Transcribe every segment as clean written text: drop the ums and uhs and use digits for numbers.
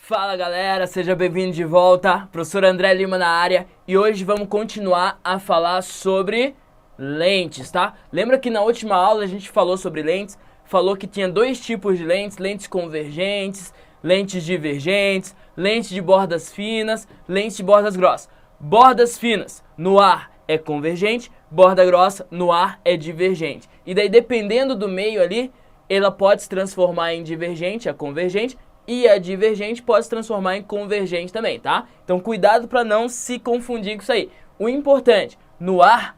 Fala galera, seja bem-vindo de volta, professor André Lima na área e hoje vamos continuar a falar sobre lentes, tá? Lembra que na última aula a gente falou sobre lentes, falou que tinha dois tipos de lentes, lentes convergentes, lentes divergentes, lentes de bordas finas, lentes de bordas grossas. Bordas finas no ar é convergente, borda grossa no ar é divergente. E daí dependendo do meio ali, ela pode se transformar em divergente, a convergente, e a divergente pode se transformar em convergente também, tá? Então cuidado para não se confundir com isso aí. O importante, no ar,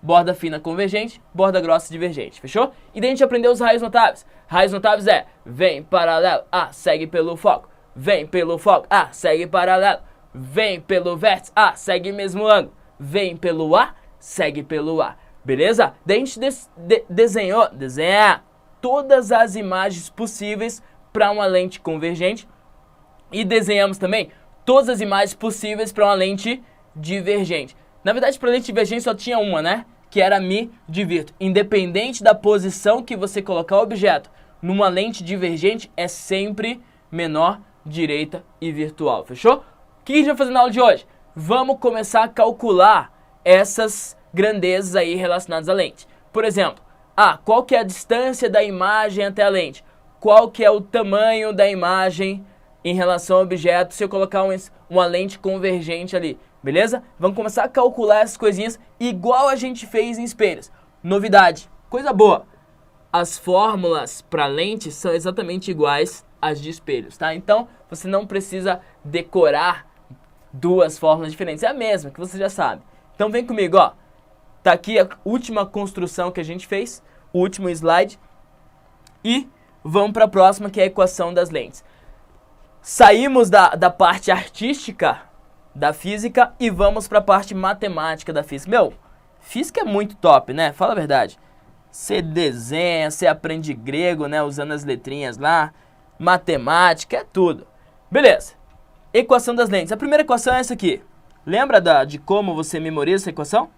borda fina convergente, borda grossa divergente, fechou? E daí a gente aprendeu os raios notáveis. Raios notáveis é, vem paralelo, A, segue pelo foco. Vem pelo foco, A, segue paralelo. Vem pelo vértice, A, segue mesmo ângulo. Vem pelo A, segue pelo A. Beleza? Daí a gente desenha todas as imagens possíveis para uma lente convergente e desenhamos também todas as imagens possíveis para uma lente divergente. Na verdade, para lente divergente só tinha uma, né? Que era me divirto. Independente da posição que você colocar o objeto numa lente divergente, é sempre menor, direita e virtual, fechou? O que a gente vai fazer na aula de hoje? Vamos começar a calcular essas grandezas aí relacionadas à lente. Por exemplo, qual que é a distância da imagem até a lente? Qual que é o tamanho da imagem em relação ao objeto se eu colocar uma lente convergente ali, beleza? Vamos começar a calcular essas coisinhas igual a gente fez em espelhos. Novidade, coisa boa, as fórmulas para lentes são exatamente iguais às de espelhos, tá? Então, você não precisa decorar duas fórmulas diferentes, é a mesma, que você já sabe. Então vem comigo, ó. Tá aqui a última construção que a gente fez, o último slide. E vamos para a próxima, que é a equação das lentes. Saímos da parte artística da física e vamos para a parte matemática da física. Meu, física é muito top, né? Fala a verdade. Você desenha, você aprende grego, né? Usando as letrinhas lá. Matemática, é tudo. Beleza. Equação das lentes. A primeira equação é essa aqui. Lembra de como você memoriza essa equação?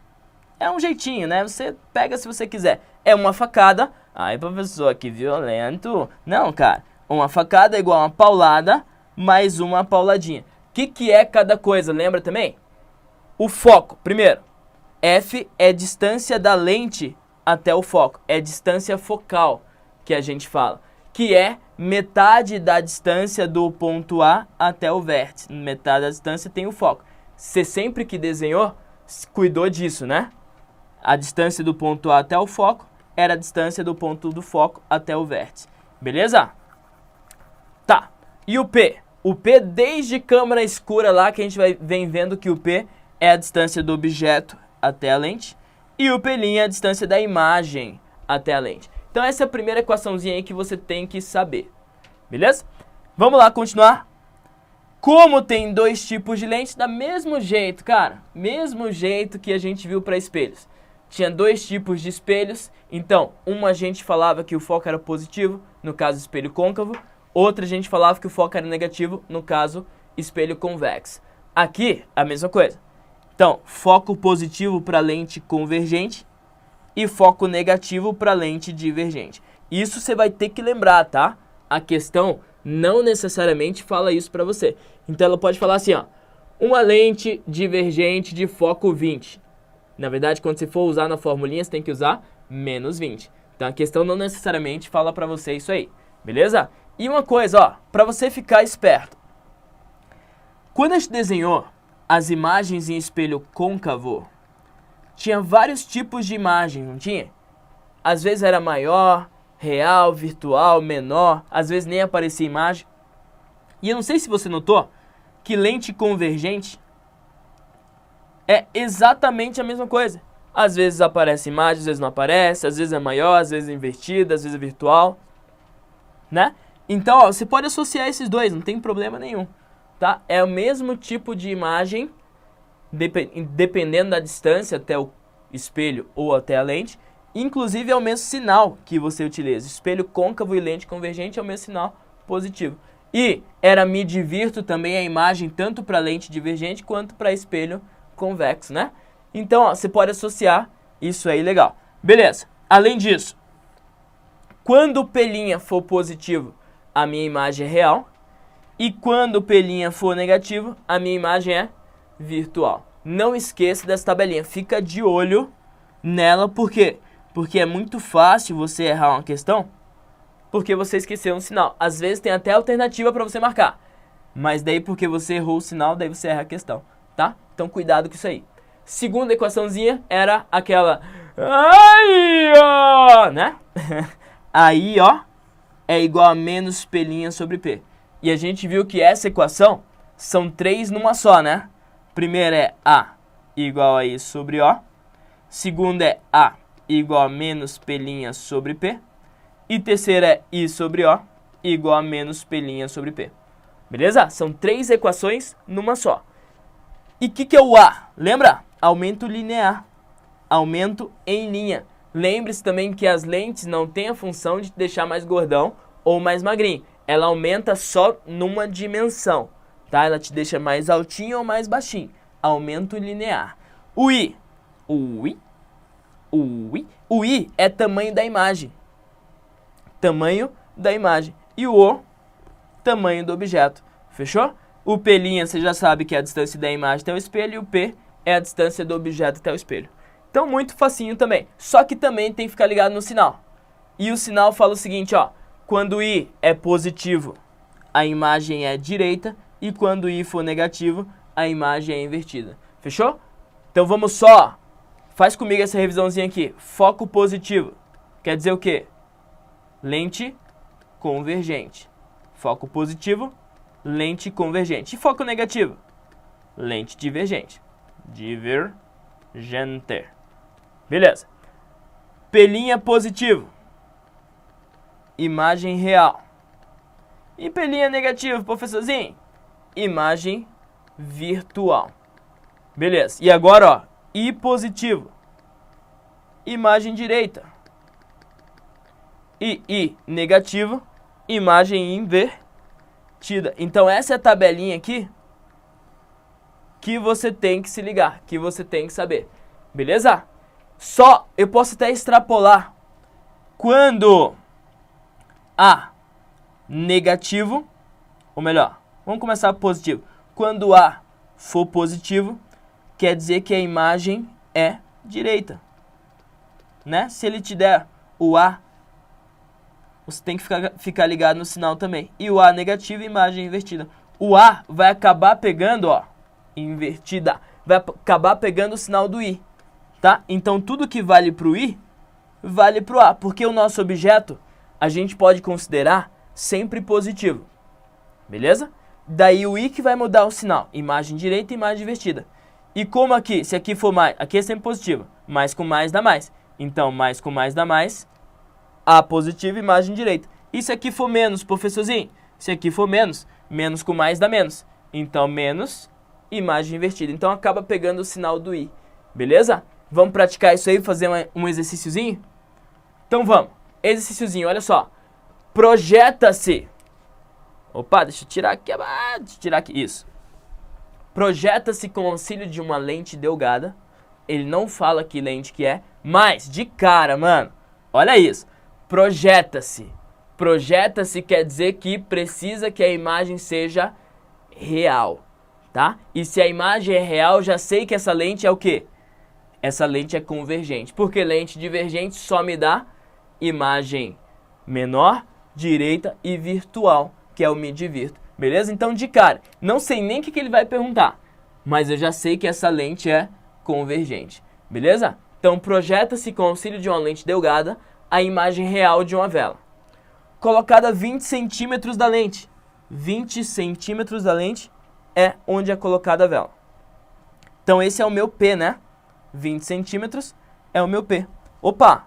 É um jeitinho, né? Você pega se você quiser. É uma facada. Ai, professor, que violento. Não, cara. Uma facada é igual a uma paulada mais uma pauladinha. O que é cada coisa? Lembra também? O foco. Primeiro, F é distância da lente até o foco. É distância focal que a gente fala. Que é metade da distância do ponto A até o vértice. Metade da distância tem o foco. Você sempre que desenhou, cuidou disso, né? A distância do ponto A até o foco era a distância do ponto do foco até o vértice. Beleza? Tá. E o P? O P desde câmera escura lá, que a gente vem vendo que o P é a distância do objeto até a lente. E o P' é a distância da imagem até a lente. Então essa é a primeira equaçãozinha aí que você tem que saber. Beleza? Vamos lá continuar. Como tem dois tipos de lentes, da mesmo jeito, cara. Mesmo jeito que a gente viu para espelhos. Tinha dois tipos de espelhos, então, uma a gente falava que o foco era positivo, no caso espelho côncavo, outra a gente falava que o foco era negativo, no caso espelho convexo. Aqui, a mesma coisa. Então, foco positivo para lente convergente e foco negativo para lente divergente. Isso você vai ter que lembrar, tá? A questão não necessariamente fala isso para você. Então, ela pode falar assim, ó, uma lente divergente de foco 20. Na verdade, quando você for usar na formulinha, você tem que usar menos 20. Então, a questão não necessariamente fala para você isso aí, beleza? E uma coisa, ó, para você ficar esperto. Quando a gente desenhou as imagens em espelho côncavo, tinha vários tipos de imagem, não tinha? Às vezes era maior, real, virtual, menor, às vezes nem aparecia imagem. E eu não sei se você notou que lente convergente é exatamente a mesma coisa. Às vezes aparece imagem, às vezes não aparece, às vezes é maior, às vezes é invertida, às vezes é virtual, né? Então, ó, você pode associar esses dois, não tem problema nenhum, tá? É o mesmo tipo de imagem, dependendo da distância até o espelho ou até a lente. Inclusive é o mesmo sinal que você utiliza. Espelho côncavo e lente convergente é o mesmo sinal positivo. E era me divirto também a imagem tanto para lente divergente quanto para espelho convexo, né? Então, ó, você pode associar isso aí, legal. Beleza. Além disso, quando o P' for positivo, a minha imagem é real. E quando o P' for negativo, a minha imagem é virtual. Não esqueça dessa tabelinha, fica de olho nela, por quê? Porque é muito fácil você errar uma questão, porque você esqueceu um sinal. Às vezes tem até alternativa para você marcar, mas daí porque você errou o sinal, daí você erra a questão, tá? Então cuidado com isso aí. Segunda equaçãozinha era aquela aí, ó, né? Aí, ó, é igual a menos P' sobre P. E a gente viu que essa equação são 3 numa só, né? Primeira é A igual a I sobre O. Segunda é A igual a menos P' sobre P. E terceira é I sobre O igual a menos P' sobre P. Beleza? São 3 equações numa só. E o que é o A? Lembra? Aumento linear. Aumento em linha. Lembre-se também que as lentes não têm a função de te deixar mais gordão ou mais magrinho. Ela aumenta só numa dimensão, tá? Ela te deixa mais altinho ou mais baixinho. Aumento linear. O I é tamanho da imagem. Tamanho da imagem. E o O, tamanho do objeto. Fechou? O P' você já sabe que é a distância da imagem até o espelho. E o P é a distância do objeto até o espelho. Então, muito facinho também. Só que também tem que ficar ligado no sinal. E o sinal fala o seguinte, ó. Quando I é positivo, a imagem é direita. E quando I for negativo, a imagem é invertida. Fechou? Então vamos só. Faz comigo essa revisãozinha aqui. Foco positivo. Quer dizer o quê? Lente convergente. Foco positivo, lente convergente. E foco negativo? Lente divergente. Divergente. Beleza. P' positivo. Imagem real. E P' negativo, professorzinho? Imagem virtual. Beleza. E agora, ó, I positivo. Imagem direita. E I negativo, imagem invertida. Então essa é a tabelinha aqui que você tem que se ligar, que você tem que saber. Beleza? Só eu posso até extrapolar. Quando A negativo, ou melhor, vamos começar positivo. Quando A for positivo, quer dizer que a imagem é direita, né? Se ele te der o A, você tem que ficar ligado no sinal também. E o A negativo, imagem invertida. O A vai acabar pegando, ó, invertida, vai acabar pegando o sinal do I, tá? Então tudo que vale para o I, vale para o A, porque o nosso objeto, a gente pode considerar sempre positivo, beleza? Daí o I que vai mudar o sinal, imagem direita e imagem invertida. E como aqui, se aqui for mais, aqui é sempre positivo, mais com mais dá mais. Então, mais com mais dá mais, A positivo, imagem direita. E se aqui for menos, professorzinho? Se aqui for menos, menos com mais dá menos. Então, menos, imagem invertida. Então, acaba pegando o sinal do I, beleza? Vamos praticar isso aí, fazer um exercíciozinho? Então, vamos. Exercíciozinho, olha só. Projeta-se. Opa, deixa eu tirar aqui. Isso. Projeta-se com o auxílio de uma lente delgada. Ele não fala que lente que é, mas de cara, mano, olha isso. Projeta-se. Projeta-se quer dizer que precisa que a imagem seja real, tá? E se a imagem é real, já sei que essa lente é o quê? Essa lente é convergente. Porque lente divergente só me dá imagem menor, direita e virtual, que é o me divirto. Beleza? Então, de cara, não sei nem o que ele vai perguntar, mas eu já sei que essa lente é convergente. Beleza? Então, projeta-se com auxílio de uma lente delgada a imagem real de uma vela. Colocada a 20 centímetros da lente. 20 centímetros da lente é onde é colocada a vela. Então, esse é o meu P, né? 20 centímetros é o meu P. Opa!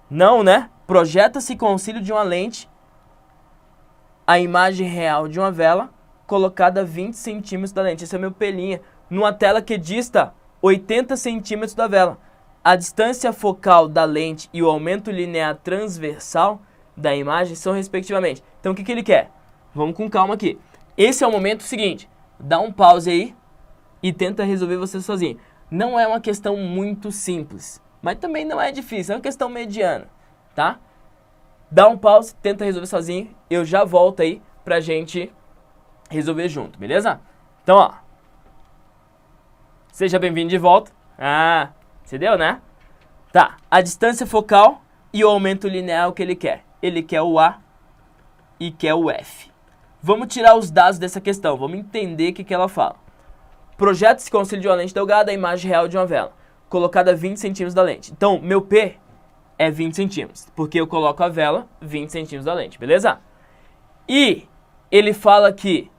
Não, né? Projeta-se com auxílio de uma lente a imagem real de uma vela colocada a 20 centímetros da lente. Esse é o meu P', numa tela que dista 80 centímetros da vela. A distância focal da lente e o aumento linear transversal da imagem são respectivamente. Então, o que ele quer? Vamos com calma aqui. Esse é o momento seguinte. Dá um pause aí e tenta resolver você sozinho. Não é uma questão muito simples, mas também não é difícil. É uma questão mediana, tá? Dá um pause, tenta resolver sozinho. Eu já volto aí pra gente resolver junto, beleza? Então, ó, seja bem-vindo de volta. Ah, você deu, né? Tá, a distância focal e o aumento linear é o que ele quer. Ele quer o A e quer o F. Vamos tirar os dados dessa questão, vamos entender o que ela fala. Projeta-se com auxílio de uma lente delgada a imagem real de uma vela, colocada a 20 centímetros da lente. Então, meu P é 20 centímetros, porque eu coloco a vela 20 centímetros da lente, beleza? E ele fala que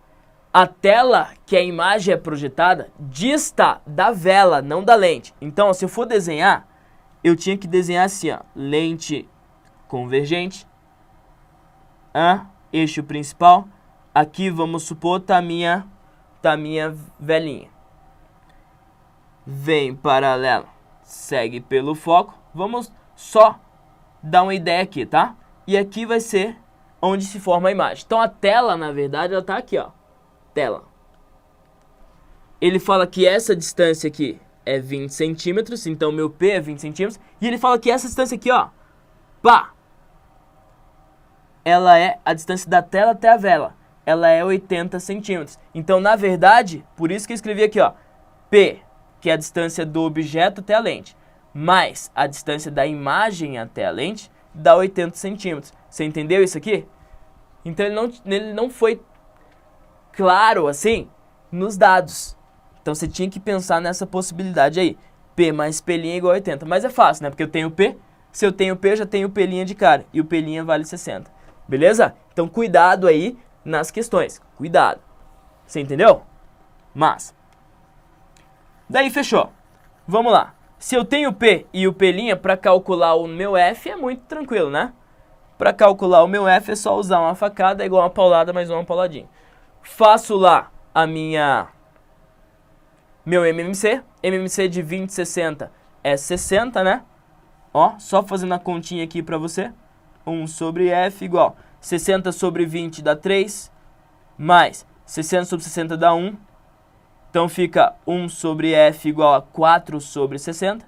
a tela que a imagem é projetada dista da vela, não da lente. Então, se eu for desenhar, eu tinha que desenhar assim, ó, lente convergente, eixo principal. Aqui, vamos supor, tá a minha velinha. Vem paralelo, segue pelo foco. Vamos só dar uma ideia aqui, tá? E aqui vai ser onde se forma a imagem. Então, a tela, na verdade, ela tá aqui, ó. Tela. Ele fala que essa distância aqui é 20 centímetros, então meu P é 20 centímetros. E ele fala que essa distância aqui, ó, pá, ela é a distância da tela até a vela. Ela é 80 centímetros. Então, na verdade, por isso que eu escrevi aqui, ó, P, que é a distância do objeto até a lente, mais a distância da imagem até a lente, dá 80 centímetros. Você entendeu isso aqui? Então, ele não foi claro assim nos dados. Então você tinha que pensar nessa possibilidade aí. P mais P' é igual a 80. Mas é fácil, né? Porque eu tenho P. Se eu tenho P, eu já tenho P' de cara. E o P' vale 60. Beleza? Então cuidado aí nas questões. Cuidado. Você entendeu? Mas daí fechou. Vamos lá. Se eu tenho P e o P', para calcular o meu F é muito tranquilo, né? Para calcular o meu F é só usar uma facada igual uma paulada mais uma pauladinha. Faço lá a meu MMC de 20, 60 é 60, né? Ó, só fazendo a continha aqui pra você. 1 sobre F igual 60 sobre 20 dá 3, mais 60 sobre 60 dá 1. Então fica 1 sobre F igual a 4 sobre 60.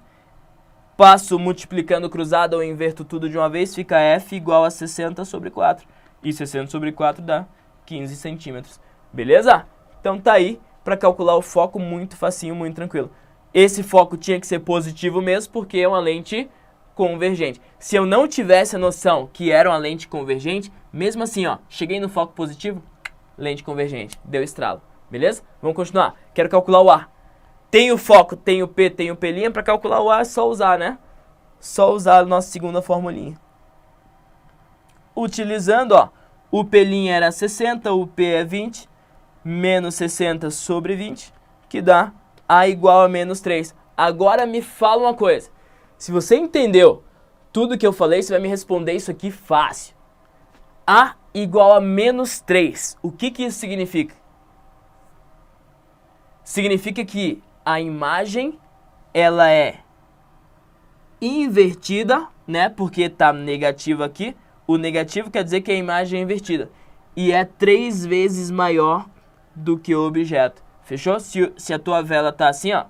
Passo multiplicando cruzado ou inverto tudo de uma vez, fica F igual a 60 sobre 4. E 60 sobre 4 dá 15 centímetros. Beleza? Então tá aí para calcular o foco muito facinho, muito tranquilo. Esse foco tinha que ser positivo mesmo, porque é uma lente convergente. Se eu não tivesse a noção que era uma lente convergente, mesmo assim, ó, cheguei no foco positivo, lente convergente, deu estralo. Beleza? Vamos continuar. Quero calcular o A. Tem o foco, tem o P, tem o P', para calcular o A é só usar, né? Só usar a nossa segunda formulinha. Utilizando, ó, o P' era 60, o P é 20, menos 60 sobre 20, que dá A igual a menos 3. Agora me fala uma coisa. Se você entendeu tudo que eu falei, você vai me responder isso aqui fácil. A igual a menos 3. O que isso significa? Significa que a imagem, ela é invertida, né? Porque tá negativo aqui. O negativo quer dizer que a imagem é invertida. E é 3 vezes maior do que o objeto. Fechou? Se a tua vela tá assim, ó,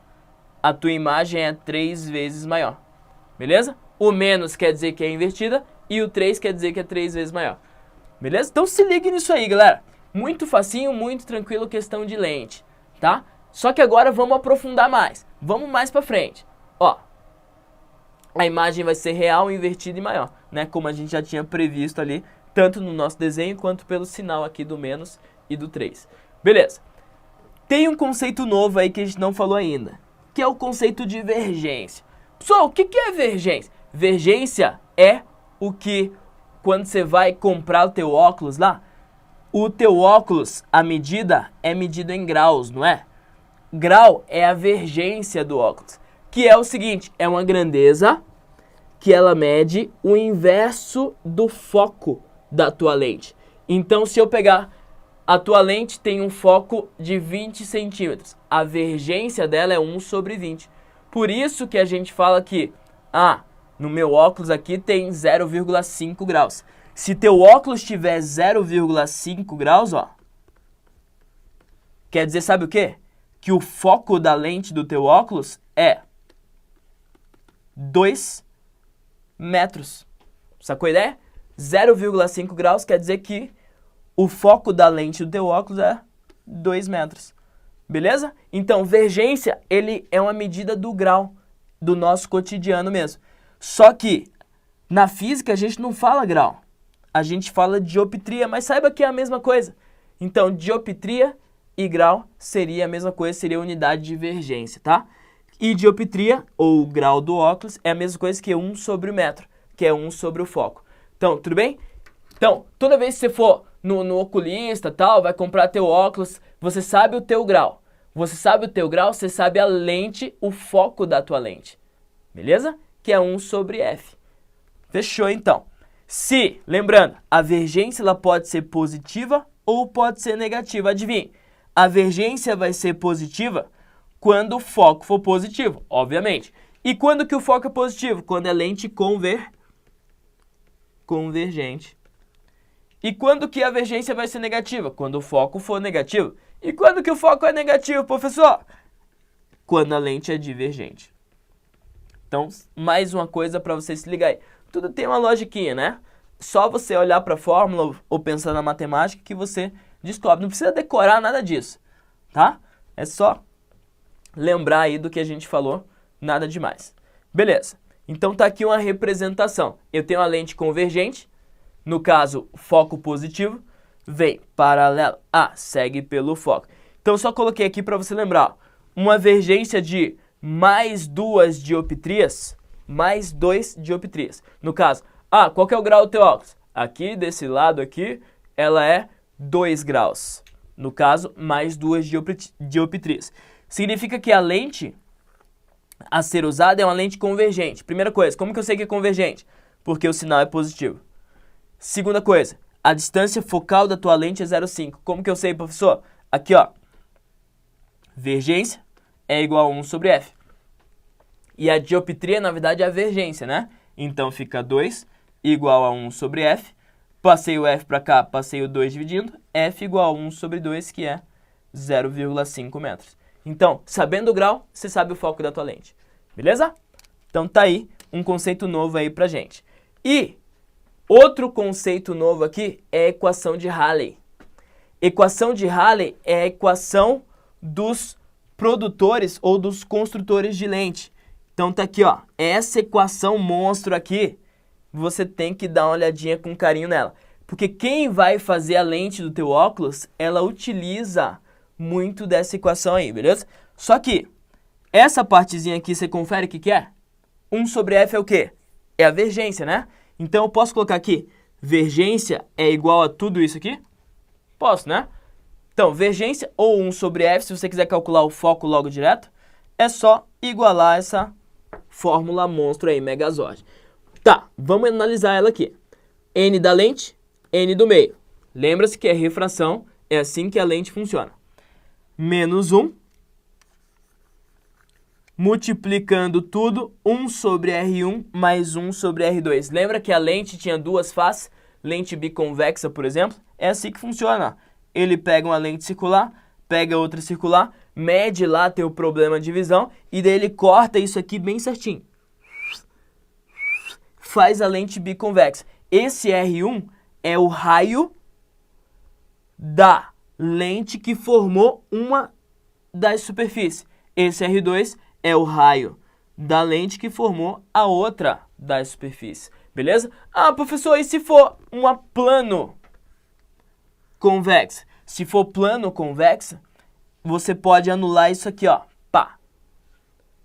a tua imagem é 3 vezes maior. Beleza? O menos quer dizer que é invertida e o 3 quer dizer que é 3 vezes maior. Beleza? Então se ligue nisso aí, galera. Muito facinho, muito tranquilo, questão de lente, tá? Só que agora vamos aprofundar mais. Vamos mais pra frente. Ó, a imagem vai ser real, invertida e maior, né? Como a gente já tinha previsto ali, tanto no nosso desenho quanto pelo sinal aqui do menos e do 3. Beleza. Tem um conceito novo aí que a gente não falou ainda, que é o conceito de vergência. Pessoal, o que é vergência? Vergência é o que, quando você vai comprar o teu óculos lá, o teu óculos, a medida é medida em graus, não é? Grau é a vergência do óculos, que é o seguinte, é uma grandeza que ela mede o inverso do foco da tua lente. Então, se eu pegar a tua lente tem um foco de 20 centímetros, a vergência dela é 1 sobre 20. Por isso que a gente fala que, no meu óculos aqui tem 0,5 graus. Se teu óculos tiver 0,5 graus, ó, quer dizer, sabe o quê? Que o foco da lente do teu óculos é 2 metros. Sacou a ideia? 0,5 graus quer dizer que o foco da lente do teu óculos é 2 metros. Beleza? Então, vergência, ele é uma medida do grau do nosso cotidiano mesmo. Só que, na física, a gente não fala grau. A gente fala dioptria, mas saiba que é a mesma coisa. Então, dioptria e grau seria a mesma coisa, seria a unidade de vergência, tá? E dioptria, ou grau do óculos, é a mesma coisa que 1 sobre o metro, que é 1 sobre o foco. Então, tudo bem? Então, toda vez que você for no oculista, tal, vai comprar teu óculos, você sabe o teu grau. Você sabe o teu grau, você sabe a lente, o foco da tua lente. Beleza? Que é 1 sobre F. Fechou, então. Se, lembrando, a vergência ela pode ser positiva ou pode ser negativa. Adivinha? A vergência vai ser positiva quando o foco for positivo, obviamente. E quando que o foco é positivo? Quando é lente convergente. E quando que a vergência vai ser negativa? Quando o foco for negativo. E quando que o foco é negativo, professor? Quando a lente é divergente. Então, mais uma coisa para você se ligar aí. Tudo tem uma logiquinha, né? Só você olhar para a fórmula ou pensar na matemática que você descobre. Não precisa decorar nada disso, tá? É só lembrar aí do que a gente falou, nada demais. Beleza. Então tá aqui uma representação. Eu tenho a lente convergente, no caso, foco positivo, vem paralelo a, segue pelo foco. Então só coloquei aqui para você lembrar, ó, uma vergência de mais 2 dioptrias, mais 2 dioptrias. No caso, qual que é o grau do teu óculos? Aqui, desse lado aqui, ela é 2 graus. No caso, mais 2 dioptrias. Significa que a lente a ser usada é uma lente convergente. Primeira coisa, como que eu sei que é convergente? Porque o sinal é positivo. Segunda coisa, a distância focal da tua lente é 0,5. Como que eu sei, professor? Aqui, ó. Vergência é igual a 1 sobre F. E a dioptria, na verdade, é a vergência, né? Então, fica 2 igual a 1 sobre F. Passei o F para cá, passei o 2 dividindo. F igual a 1 sobre 2, que é 0,5 metros. Então, sabendo o grau, você sabe o foco da tua lente. Beleza? Então, tá aí um conceito novo aí pra gente. E outro conceito novo aqui é a equação de Rayleigh. Equação de Rayleigh é a equação dos produtores ou dos construtores de lente. Então tá aqui, ó. Essa equação monstro aqui, você tem que dar uma olhadinha com carinho nela. Porque quem vai fazer a lente do teu óculos, ela utiliza muito dessa equação aí, beleza? Só que essa partezinha aqui, você confere o que é? 1 sobre F é o quê? É a vergência, né? Então eu posso colocar aqui, vergência é igual a tudo isso aqui? Posso, né? Então, vergência ou 1 sobre F, se você quiser calcular o foco logo direto, é só igualar essa fórmula monstro aí, Megazord. Tá, vamos analisar ela aqui. N da lente, N do meio. Lembra-se que é refração, é assim que a lente funciona. Menos 1, multiplicando tudo, 1 sobre R1 mais 1 sobre R2. Lembra que a lente tinha duas faces? Lente biconvexa, por exemplo? É assim que funciona. Ele pega uma lente circular, pega outra circular, mede lá teu problema de visão e daí ele corta isso aqui bem certinho. Faz a lente biconvexa. Esse R1 é o raio da lente que formou uma das superfícies. Esse R2 é o raio da lente que formou a outra das superfícies. Beleza? Professor, e se for uma plano convexa? Se for plano convexa, você pode anular isso aqui, ó. Pá.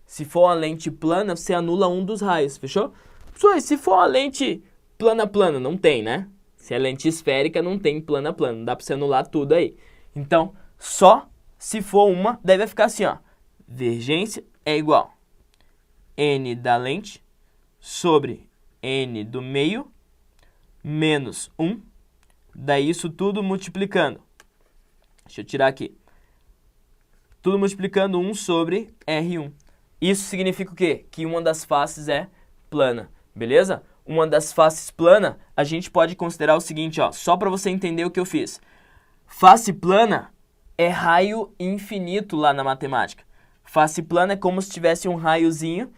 Se for uma lente plana, você anula um dos raios, fechou? Professor, e se for uma lente plana, não tem, né? Se é lente esférica, não tem plana, não dá pra você anular tudo aí. Então, só se for uma, daí vai ficar assim, ó. Vergência é igual N da lente sobre N do meio menos 1. Daí isso tudo multiplicando. Deixa eu tirar aqui. Tudo multiplicando 1 sobre R1. Isso significa o quê? Que uma das faces é plana, beleza? Uma das faces plana, a gente pode considerar o seguinte, ó, só para você entender o que eu fiz. Face plana é raio infinito lá na matemática. Face plana é como se tivesse um raiozinho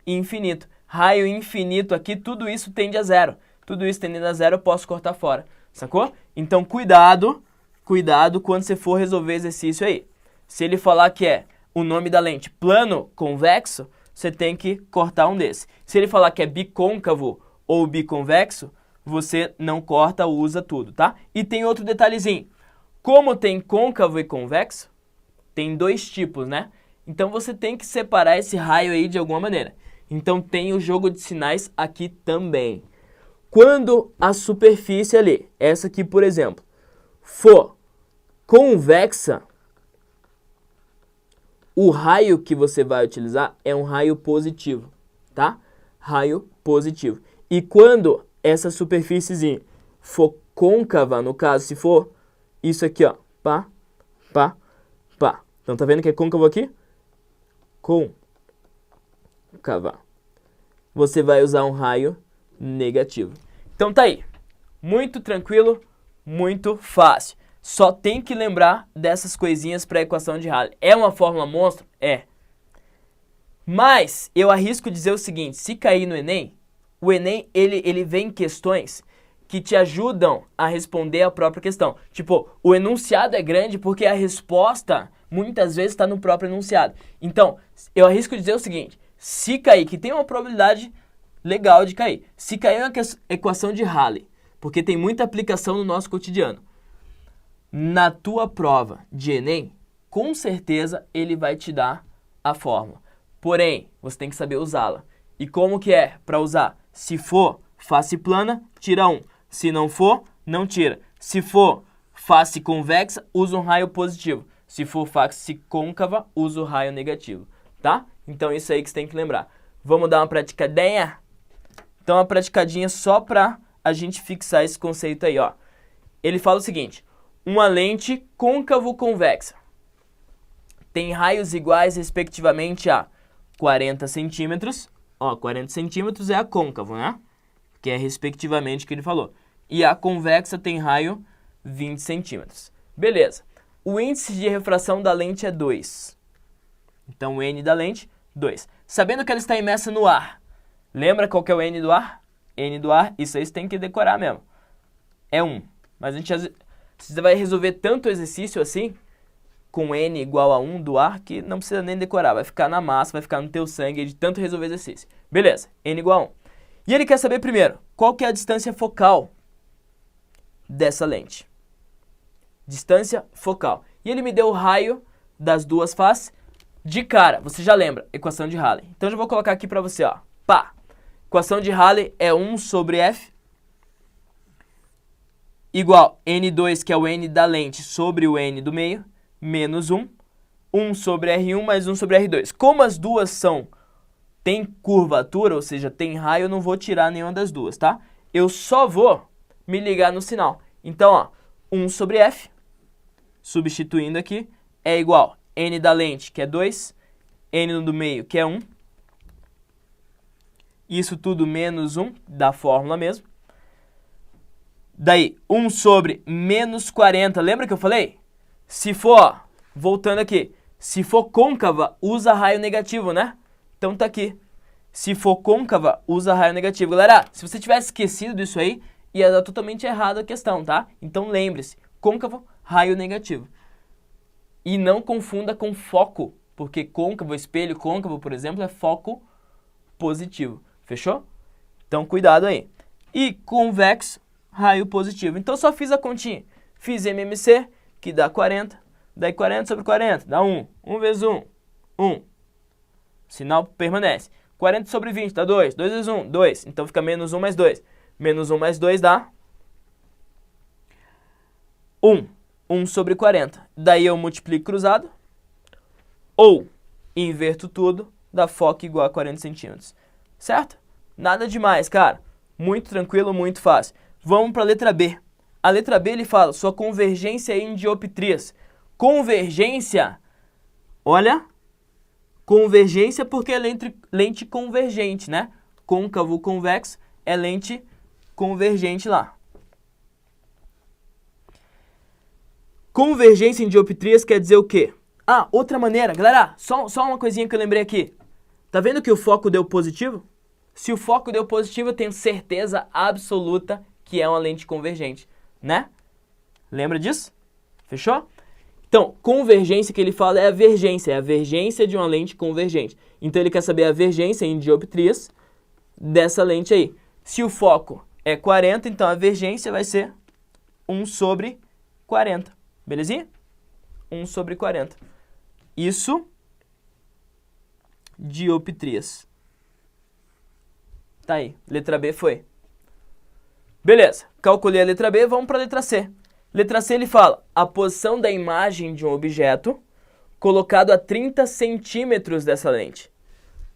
infinito. Raio infinito aqui, tudo isso tende a zero. Tudo isso tendendo a zero, eu posso cortar fora. sacou? Então, cuidado quando você for resolver exercício aí. Se ele falar que é o nome da lente plano convexo, você tem que cortar um desse. Se ele falar que é bicôncavo ou biconvexo, você não corta ou usa tudo, tá? E tem outro detalhezinho. Como tem côncavo e convexo, tem dois tipos, né? Então você tem que separar esse raio aí de alguma maneira. Então tem o jogo de sinais aqui também. Quando a superfície ali, essa aqui por exemplo, for convexa, o raio que você vai utilizar é um raio positivo, tá? Raio positivo. E quando essa superfície for côncava, no caso, se for isso aqui, ó, pá, pá, pá. Então tá vendo que é côncavo aqui? Côncava. Você vai usar um raio negativo. Então tá aí. Muito tranquilo, muito fácil. Só tem que lembrar dessas coisinhas para a equação de Halley. É uma fórmula monstro? É. Mas eu arrisco dizer o seguinte, se cair no Enem, o Enem ele vem questões que te ajudam a responder a própria questão. Tipo, o enunciado é grande porque a resposta muitas vezes está no próprio enunciado. Então, eu arrisco dizer o seguinte, se cair, que tem uma probabilidade legal de cair, se cair uma equação de Halley, porque tem muita aplicação no nosso cotidiano, na tua prova de Enem, com certeza ele vai te dar a fórmula. Porém, você tem que saber usá-la. E como que é para usar? Se for face plana, tira 1. Se não for, não tira. Se for face convexa, usa um raio positivo. Se for face côncava, usa o raio negativo. Tá? Então isso aí que você tem que lembrar. Vamos dar uma praticadinha? Então uma praticadinha só para a gente fixar esse conceito aí, ó. Ele fala o seguinte, uma lente côncavo-convexa tem raios iguais respectivamente a 40 centímetros, ó, 40 centímetros é a côncavo, né? Que é respectivamente o que ele falou. E a convexa tem raio 20 centímetros. Beleza. O índice de refração da lente é 2. Então o N da lente, 2. Sabendo que ela está imersa no ar, lembra qual que é o N do ar? N do ar, isso aí você tem que decorar mesmo. É 1. Mas a gente você vai resolver tanto exercício assim, com N igual a 1 do ar, que não precisa nem decorar. Vai ficar na massa, vai ficar no teu sangue de tanto resolver exercício. Beleza, N igual a 1. E ele quer saber primeiro, qual que é a distância focal dessa lente? Distância focal. E ele me deu o raio das duas faces de cara. Você já lembra, equação de Halley. Então eu já vou colocar aqui para você, ó. Pá! Equação de Halley é 1 sobre F igual N2, que é o N da lente, sobre o N do meio, menos 1. 1 sobre R1 mais 1 sobre R2. Como as duas tem curvatura, ou seja, tem raio, eu não vou tirar nenhuma das duas, tá? Eu só vou me ligar no sinal. Então, ó, 1 sobre F, substituindo aqui, é igual N da lente, que é 2, N do meio, que é 1. Isso tudo menos 1, da fórmula mesmo. Daí, 1 sobre menos 40, lembra que eu falei? Se for, ó, voltando aqui, se for côncava, usa raio negativo, né? Então tá aqui. Se for côncava, usa raio negativo. Galera, se você tivesse esquecido disso aí, ia dar totalmente errado a questão, tá? Então lembre-se, côncavo, raio negativo. E não confunda com foco, porque côncavo, espelho côncavo, por exemplo, é foco positivo. Fechou? Então cuidado aí. E convexo, raio positivo. Então só fiz a continha. Fiz MMC, que dá 40. Daí 40 sobre 40, dá 1. 1 vezes 1, 1. Sinal permanece. 40 sobre 20 dá 2. 2 vezes 1, 2. Então fica menos 1 mais 2. Menos 1 mais 2 dá 1. 1 sobre 40. Daí eu multiplico cruzado. Ou inverto tudo, dá foco igual a 40 centímetros. Certo? Nada demais, cara. Muito tranquilo, muito fácil. Vamos para a letra B. A letra B ele fala sua convergência em dioptrias. Convergência, olha, convergência porque é lente convergente, né? Côncavo, convexo é lente convergente lá. Convergência em dioptrias quer dizer o quê? Ah, outra maneira, galera, só uma coisinha que eu lembrei aqui. Tá vendo que o foco deu positivo? Se o foco deu positivo, eu tenho certeza absoluta que é uma lente convergente. né? Lembra disso? Fechou? Então, convergência que ele fala é a vergência de uma lente convergente. Então, ele quer saber a vergência em dioptrias dessa lente aí. Se o foco é 40, então a vergência vai ser 1 sobre 40. Belezinha? 1 sobre 40. Isso, dioptrias. Tá aí. Letra B foi. Beleza. Calculei a letra B, vamos para a letra C. Letra C ele fala a posição da imagem de um objeto colocado a 30 centímetros dessa lente.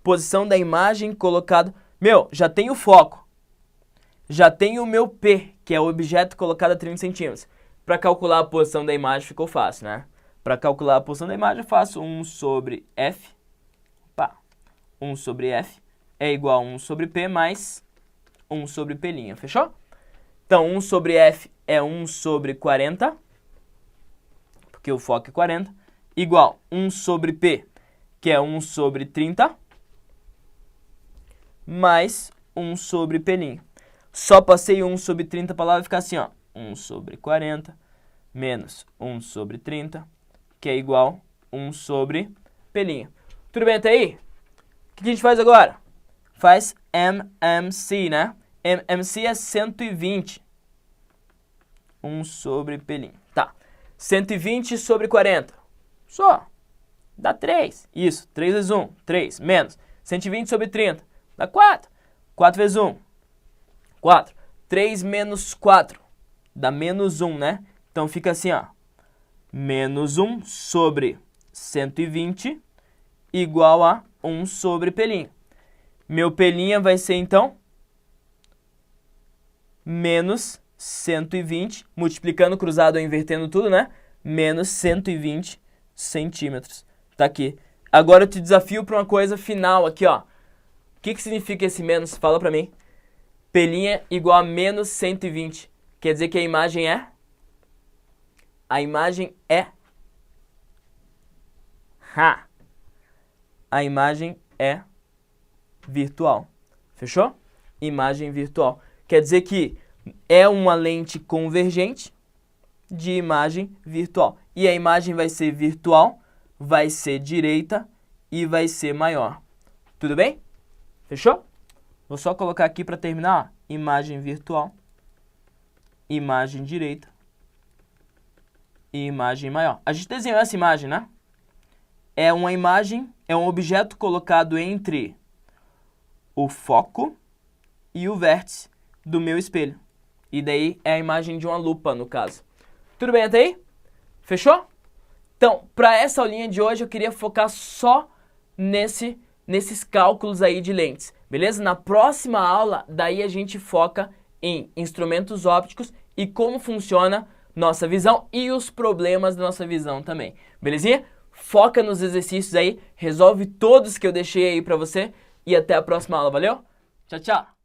Posição da imagem colocado... Meu, já tem o foco. Já tem o meu P, que é o objeto colocado a 30 centímetros. Para calcular a posição da imagem ficou fácil, né? Para calcular a posição da imagem eu faço 1 sobre F. Opa. 1 sobre F é igual a 1 sobre P mais 1 sobre P'. Fechou? Então, 1 sobre F é 1 sobre 40, porque o foco é 40, igual 1 sobre P, que é 1 sobre 30, mais 1 sobre P'. Só passei 1 sobre 30 para lá, vai ficar assim, ó. 1 sobre 40 menos 1 sobre 30, que é igual a 1 sobre P'. Tudo bem até aí? O que a gente faz agora? Faz MMC, né? MMC é 120. 1 sobre P'. Tá. 120 sobre 40. Só. Dá 3. Isso. 3 vezes 1. 3. Menos. 120 sobre 30. Dá 4. 4 vezes 1. 4. 3 menos 4. Dá menos 1, né? Então fica assim, ó. Menos 1 sobre 120 igual a 1 sobre P'. Meu P' vai ser, então, menos 120, multiplicando, cruzado ou invertendo tudo, né? Menos 120 centímetros. Tá aqui. Agora eu te desafio para uma coisa final aqui, ó. O que significa esse menos? Fala pra mim. P' igual a menos 120. Quer dizer que a imagem é? A imagem é? A imagem é virtual. Fechou? Imagem virtual. Quer dizer que é uma lente convergente de imagem virtual. E a imagem vai ser virtual, vai ser direita e vai ser maior. Tudo bem? Fechou? Vou só colocar aqui para terminar, ó. Imagem virtual, imagem direita e imagem maior. A gente desenhou essa imagem, né? É uma imagem, é um objeto colocado entre o foco e o vértice do meu espelho. E daí é a imagem de uma lupa, no caso. Tudo bem até aí? Fechou? Então, para essa aulinha de hoje, eu queria focar só nesses cálculos aí de lentes, beleza? Na próxima aula, daí a gente foca em instrumentos ópticos e como funciona nossa visão e os problemas da nossa visão também, belezinha? Foca nos exercícios aí, resolve todos que eu deixei aí para você e até a próxima aula, valeu? Tchau, tchau!